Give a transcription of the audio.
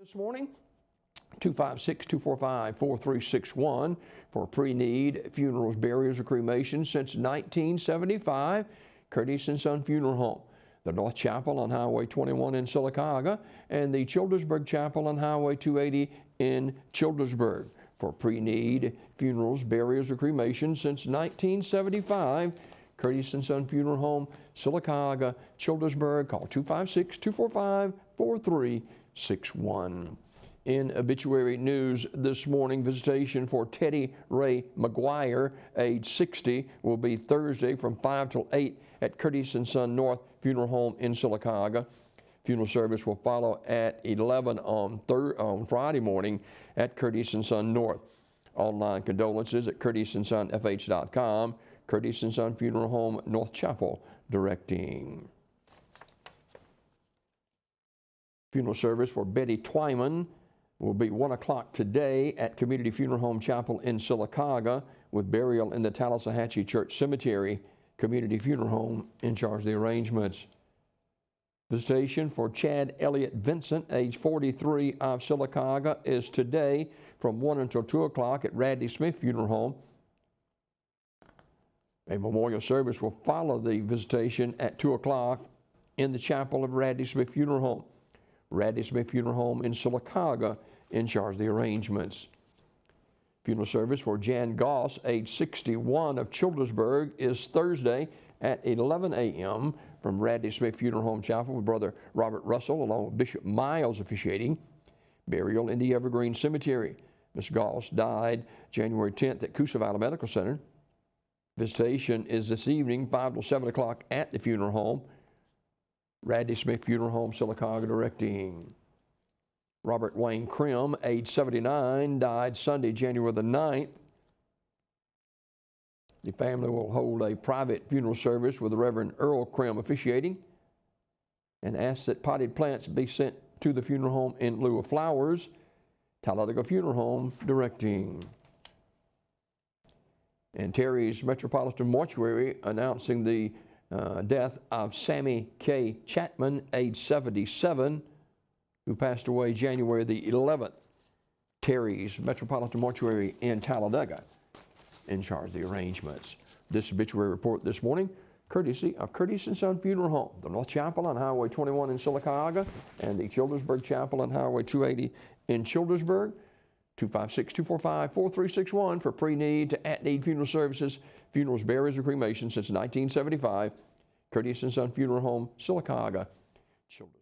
This morning, 256-245-4361 for pre-need funerals, burials, or cremations since 1975. Curtis & Son Funeral Home, the North Chapel on Highway 21 in Sylacauga, and the Childersburg Chapel on Highway 280 in Childersburg for pre-need funerals, burials, or cremations since 1975. Curtis & Son Funeral Home, Sylacauga, Childersburg. Call 256-245-4361. In obituary news this morning, visitation for Teddy Ray McGuire, age 60, will be Thursday from 5 till 8 at Curtis & Son North Funeral Home in Sylacauga. Funeral service will follow at 11 on Friday morning at Curtis & Son North. Online condolences at curtisandsonfh.com. Curtis & Son Funeral Home, North Chapel, directing. Funeral service for Betty Twyman will be 1 o'clock today at Community Funeral Home Chapel in Sylacauga, with burial in the Tallahatchie Church Cemetery. Community Funeral Home in charge of the arrangements. Visitation for Chad Elliott Vincent, age 43, of Sylacauga, is today from 1 until 2 o'clock at Radley Smith Funeral Home. A memorial service will follow the visitation at 2 o'clock in the chapel of Radley Smith Funeral Home. Radley Smith Funeral Home in Sylacauga in charge of the arrangements. Funeral service for Jan Goss, age 61, of Childersburg, is Thursday at 11 a.m. from Radley Smith Funeral Home Chapel, with Brother Robert Russell along with Bishop Miles officiating. Burial in the Evergreen Cemetery. Ms. Goss died January 10th at Coosa Valley Medical Center. Visitation is this evening, 5 till 7 o'clock at the funeral home. Radley Smith Funeral Home, Sylacauga, directing. Robert Wayne Krim, age 79, died Sunday, January the 9th. The family will hold a private funeral service with the Reverend Earl Krim officiating, and ask that potted plants be sent to the funeral home in lieu of flowers. Talladega Funeral Home, directing. And Terry's Metropolitan Mortuary announcing the death of Sammy K. Chapman, age 77, who passed away January the 11th. Terry's Metropolitan Mortuary in Talladega in charge of the arrangements. This obituary report this morning, courtesy of Curtis & Son Funeral Home, the North Chapel on Highway 21 in Sylacauga, and the Childersburg Chapel on Highway 280 in Childersburg. 256-245-4361 for pre-need to at-need funeral services, funerals, burials, or cremations since 1975. Curtis & Son Funeral Home, Sylacauga, Children.